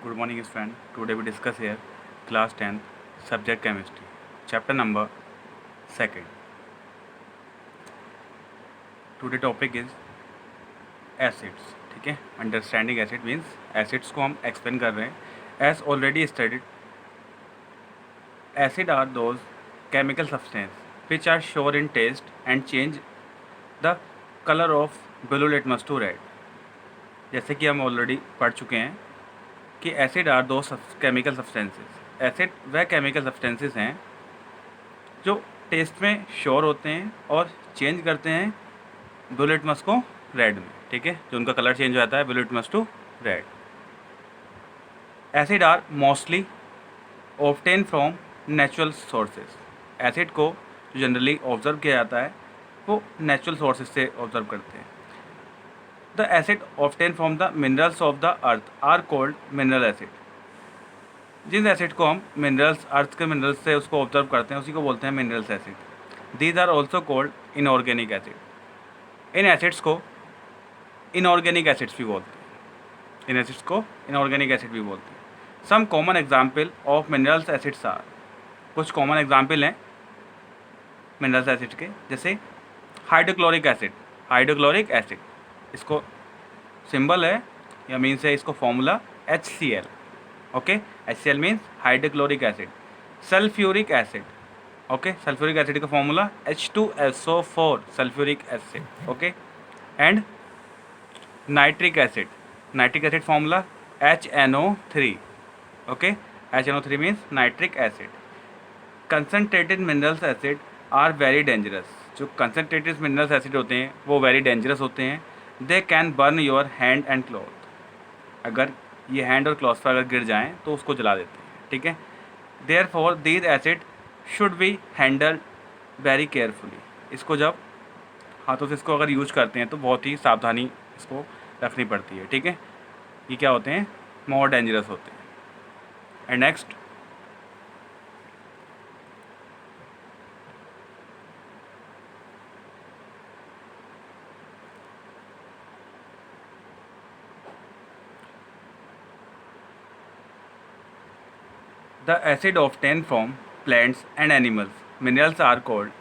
Good morning, friend. Today we discuss here class 10th subject chemistry, chapter number 2nd. Today topic is acids. ठीक है, understanding acid means acids को हम explain कर रहे हैं. As already studied, acid are those chemical substance which are sour in taste and change the colour of blue litmus to red. जैसे कि हम ऑलरेडी पढ़ चुके हैं कि acid are those chemical substances. Acid वह केमिकल सब्सटेंसेस हैं जो टेस्ट में श्योर होते हैं और चेंज करते हैं ब्लू लिटमस को रेड में. ठीक है, जो उनका कलर चेंज हो जाता है blue litmus to red. Acid are mostly obtain from natural sources. Acid को जो जनरली ऑब्जर्व किया जाता है वो नेचुरल सोर्सेज से ऑब्जर्व करते हैं. The acid obtain from the minerals of the earth are called mineral acid. जिस एसिड को हम मिनरल्स, अर्थ के मिनरल्स से उसको ऑब्जर्व करते हैं उसी को बोलते हैं minerals acid. These are also called inorganic acid. इन एसिड्स को इनऑर्गेनिक एसिड्स भी बोलते हैं. इन एसिड्स को इनऑर्गेनिक एसिड भी बोलते हैं. Some common example of minerals acids are. कुछ कॉमन एग्जाम्पल हैं मिनरल्स एसिड के, जैसे हाइड्रोक्लोरिक एसिड. हाइड्रोक्लोरिक एसिड, इसको सिंबल है या मीन्स है इसको formula HCl. Okay, HCl means hydrochloric acid. Sulphuric acid. Okay, sulphuric acid का formula H2SO4 sulphuric acid. Okay, and nitric acid. Nitric acid formula HNO3. Okay, HNO3 means nitric acid. Concentrated minerals acid are very dangerous. जो concentrated minerals acid होते हैं वो very dangerous होते हैं. They can burn your hand and cloth. अगर ये hand और cloth पर अगर गिर जाएँ तो उसको जला देते हैं. ठीक है, therefore these acid should be handled very carefully. इसको जब हाथों से इसको अगर यूज करते हैं तो बहुत ही सावधानी इसको रखनी पड़ती है. ठीक है, ये क्या होते हैं, मोर डेंजरस होते हैं. And next, the acid obtained from plants and animals. Minerals are called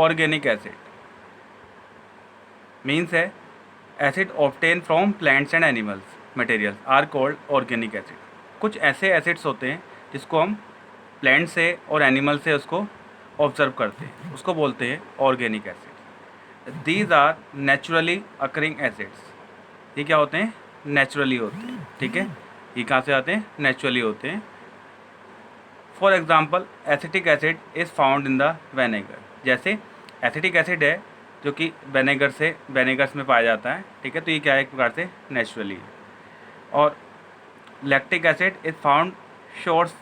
organic acid. Means है acid obtained from plants and animals materials are called organic acid. कुछ ऐसे एसिड्स होते हैं जिसको हम प्लांट से और एनिमल से उसको ऑब्जर्व करते हैं, उसको बोलते हैं organic acid. These are naturally occurring acids. ये क्या होते हैं, नेचुरली होते हैं. ठीक है, ये कहाँ से आते हैं, नेचुरली होते हैं. For example acetic acid is found in the vinegar. जैसे एसिटिक एसिड है जो कि वेनेगर्स में पाया जाता है. ठीक है, तो ये क्या है, एक प्रकार से नेचुरली. और lactic acid is found shores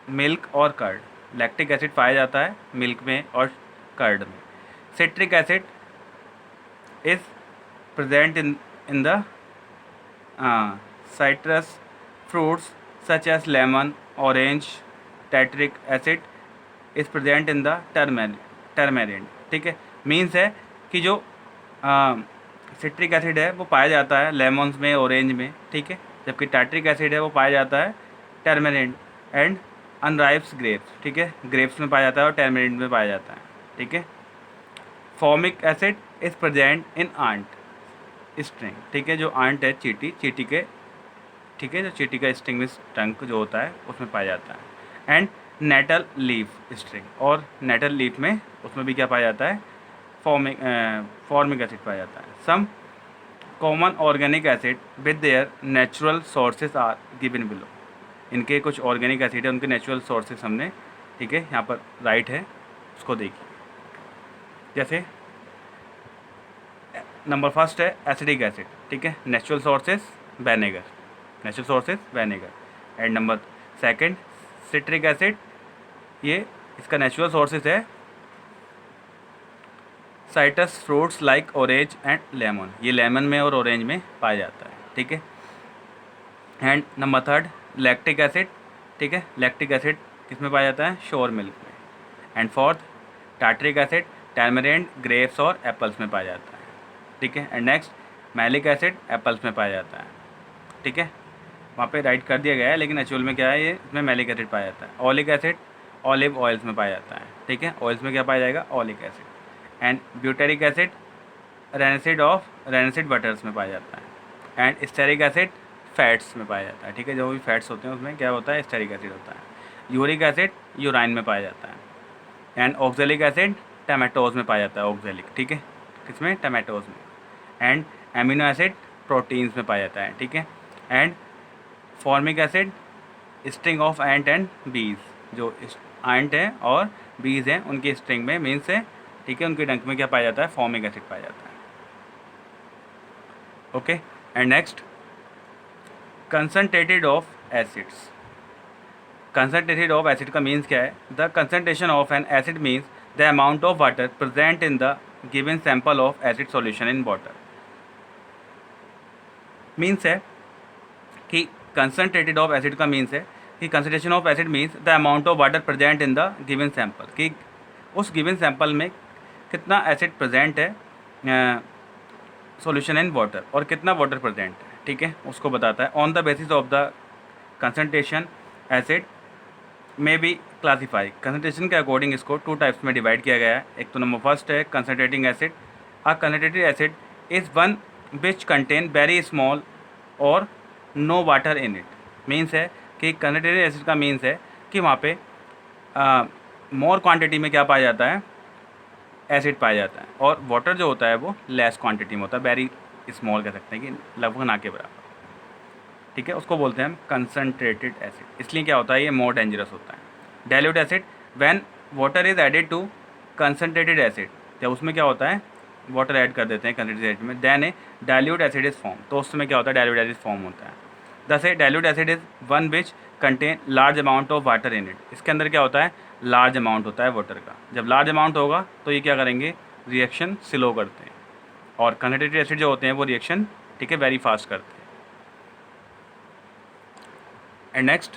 milk और कर्ड. लैक्टिक एसिड पाया जाता है मिल्क में और कर्ड में. Citric acid is present in the citrus fruits such as lemon, orange. Tartaric acid is present in the tamarind. ठीक है, मीन्स है कि जो सिट्रिक एसिड है वो पाया जाता है लेमन्स में, ऑरेंज में. ठीक है, जबकि टार्टरिक एसिड है वो पाया जाता है टर्मेरिंड एंड अनराइप्स ग्रेप्स. ठीक है, ग्रेप्स में पाया जाता है और टर्मेरिंड में पाया जाता है. ठीक है, formic acid is present in ant sting. ठीक है, जो आंट है चींटी के, ठीक है, जो चींटी का स्ट्रिंग में ट्रंक जो होता है उसमें पाया जाता है. एंड नेटल लीफ स्ट्रिंग, और नेटल लीफ में उसमें भी क्या पाया जाता है, फॉर्मिक एसिड पाया जाता है. Some common organic acid with their natural sources are given below. इनके कुछ ऑर्गेनिक एसिड है, उनके नेचुरल सोर्सेज हमने, ठीक है, यहाँ पर राइट है, उसको देखिए. जैसे नंबर फर्स्ट है एसिडिक एसिड. ठीक है, natural sources vinegar. Natural sources vinegar. And number second citric acid, ये इसका नेचुरल सोर्सेज है citrus fruits like orange and lemon. ये लेमन में और ऑरेंज में पाया जाता है. ठीक है, and number third lactic acid. ठीक है, लैक्टिक एसिड किस में पाया जाता है, श्योर मिल्क में. And fourth tartaric acid tamarind, grapes और एप्पल्स में पाया जाता है. ठीक है, and next malic acid apples में पाया जाता है. ठीक है, वहाँ पे राइट कर दिया गया है, लेकिन एक्चुअल में क्या है, ये इसमें मैलिक एसिड पाया जाता है। ऑलिक एसिड ऑलिव ऑयल्स में पाया जाता है, ठीक है। ऑयल्स में क्या पाया जाएगा, oleic acid. And butyric acid rancid butters में पाया जाता है। एंड स्टेरिक एसिड फैट्स में पाया जाता है, ठीक है। जो भी फैट्स होते हैं उसमें क्या होता है, स्टेरिक एसिड होता है। यूरिक एसिड यूराइन में पाया जाता है। एंड ऑक्जेलिक एसिड टमाटोज में पाया जाता है, ऑक्जेलिक, ठीक है, किसमें, टमाटोज में। एंड एमिनो एसिड प्रोटीन्स में पाया जाता है, ठीक है। And formic acid string of ant and बीज, जो एंट हैं और बीज हैं उनकी स्ट्रिंग में, मीन्स है, ठीक है, उनके डंक में क्या पाया जाता है, फॉर्मिक एसिड पाया जाता है। Okay. And next, concentrated of acids. Concentrated of acid का मीन्स क्या है, the concentration of N acid means the amount of water present in the given sample of acid solution in water. Means है कि concentrated of acid का means है कि concentration of acid means the amount of water present in the given sample, कि उस given sample में कितना acid present है सॉल्यूशन इन वाटर, और कितना वाटर प्रेजेंट है, ठीक है, उसको बताता है। On the basis of the concentration acid में बी क्लासीफाई, कंसनट्रेशन के अकॉर्डिंग इसको 2 टाइप्स में डिवाइड किया गया है। एक तो नंबर फर्स्ट है concentrating acid. A concentrated acid is one which contain very small और no water in it. Means है कि कंसनट्रेटेड एसिड का मीन्स है कि वहाँ पे मोर क्वांटिटी में क्या पाया जाता है, एसिड पाया जाता है, और वाटर जो होता है वो लेस क्वांटिटी में होता है, वेरी स्मॉल कह सकते हैं कि लगभग ना के बराबर, ठीक है। उसको बोलते हैं हम कंसनट्रेटेड एसिड। इसलिए क्या होता है, ये मोर डेंजरस होता है। Dilute acid, when water is added to concentrated acid, जब उसमें क्या होता है, वाटर ऐड कर देते हैं कंसनट्रेटेड एसिड में, then a dilute acid is form, तो उसमें क्या होता है, डाइल्यूट एसिड फॉर्म होता है। Thus a dilute acid is one which contain large amount of water in it. इसके अंदर क्या होता है, लार्ज अमाउंट होता है वाटर का। जब लार्ज अमाउंट होगा तो ये क्या करेंगे, रिएक्शन स्लो करते हैं, और कंसनट्रेटेड एसिड जो होते हैं वो रिएक्शन, ठीक है, वेरी फास्ट करते हैं। And next,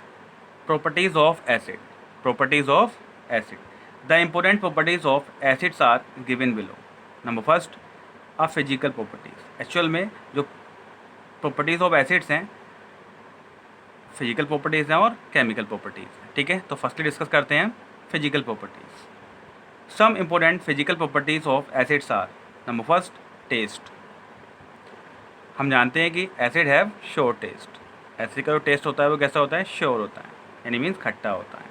properties of acid. Properties of acid. The important properties of acids are given below. Number first, a physical properties. Actual में जो properties of acids हैं, physical properties हैं और chemical properties हैं, ठीक है। तो फर्स्टली डिस्कस करते हैं physical properties. Some important physical properties of acids are, number first, taste. हम जानते हैं कि acid have sure taste. Acid का जो टेस्ट होता है वो कैसा होता है, श्योर होता है, यानी मीन्स खट्टा होता है।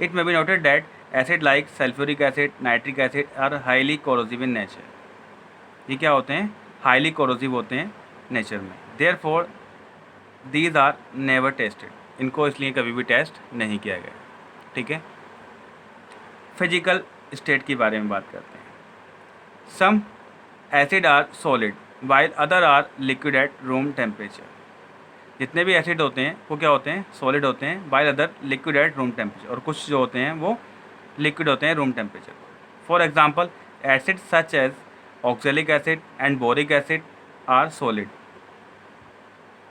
It may be noted that acid like sulphuric acid, nitric acid are highly corrosive in nature. ये क्या होते हैं, हाईली कोरोसिव होते हैं नेचर में। Therefore these are never tasted, इनको इसलिए कभी भी टेस्ट नहीं किया गया, ठीक है। फिजिकल स्टेट के बारे में बात करते हैं। Some acid are solid while other are liquid at room temperature. जितने भी एसिड होते हैं वो क्या होते हैं, सॉलिड होते हैं, while other liquid at room temperature, और कुछ जो होते हैं वो लिक्विड होते हैं room temperature. For example acid such as oxalic acid and boric acid are solid.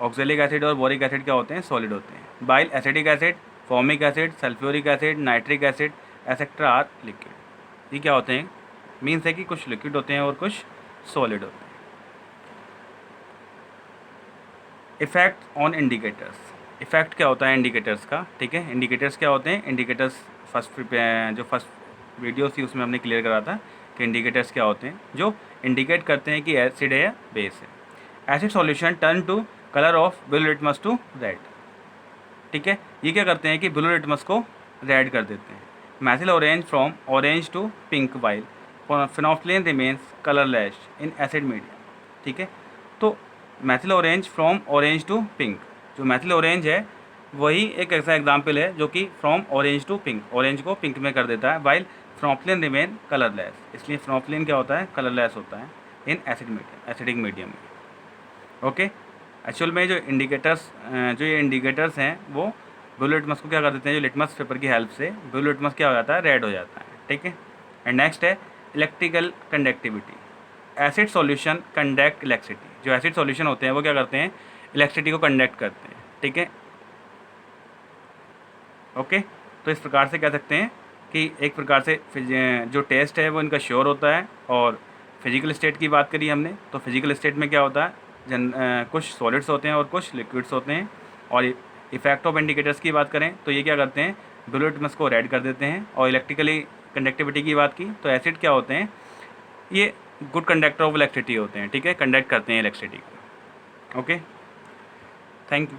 Oxalic acid और बोरिक एसिड क्या होते हैं, सॉलिड होते हैं। While acidic acid, formic acid, sulphuric acid, nitric acid etcetera are liquid. ये क्या होते हैं, मीन्स है कि कुछ लिक्विड होते हैं और कुछ सॉलिड होते हैं। Effect on indicators. इफेक्ट क्या होता है इंडिकेटर्स का, ठीक है। इंडिकेटर्स क्या होते हैं, इंडिकेटर्स फर्स्ट वीडियो थी उसमें हमने क्लियर करा था कि इंडिकेटर्स क्या होते हैं, जो इंडिकेट करते हैं कि एसिड है या बेस है। Acid solution turn to colour of blue litmus to red, ठीक है। ये क्या करते हैं कि ब्लू लिटमस को रेड कर देते हैं। Methyl orange from orange to pink while phenolphthalein remains colourless in acid medium, ठीक है। तो methyl orange from orange to pink, जो मैथिल ऑरेंज है वही एक ऐसा एग्जाम्पल है जो कि from orange to pink, orange को पिंक में कर देता है। वाइल फेनोल्फिन रिमेन कलरलेस, इसलिए फेनोल्फिन क्या होता है, कलरलेस होता है इन एसिडिक मीडियम में। ओके। एक्चुअल में जो ये इंडिकेटर्स हैं वो ब्लू लिटमस को क्या कर देते हैं, जो लिटमस पेपर की हेल्प से ब्लू लिटमस क्या हो जाता है, रेड हो जाता है, ठीक है। एंड नेक्स्ट है electrical conductivity. Acid solution conduct electricity. जो एसिड सॉल्यूशन होते हैं वो क्या करते हैं, इलेक्ट्रिसिटी को कंडक्ट करते हैं, ठीक है। ओके। तो इस प्रकार से कह सकते हैं कि एक प्रकार से जो टेस्ट है वो इनका श्योर होता है। और फिजिकल स्टेट की बात करी हमने, तो फिजिकल स्टेट में क्या होता है, कुछ सॉलिड्स होते हैं और कुछ लिक्विड्स होते हैं। और इफेक्ट ऑफ इंडिकेटर्स की बात करें तो ये क्या करते हैं, ब्लू लिटमस को रेड कर देते हैं। और इलेक्ट्रिकली कंडक्टिविटी की बात की तो एसिड क्या होते हैं, ये गुड कंडक्टर ऑफ इलेक्ट्रिसिटी होते हैं, ठीक है, कंडक्ट करते हैं इलेक्ट्रिसिटी को। Okay, thank you.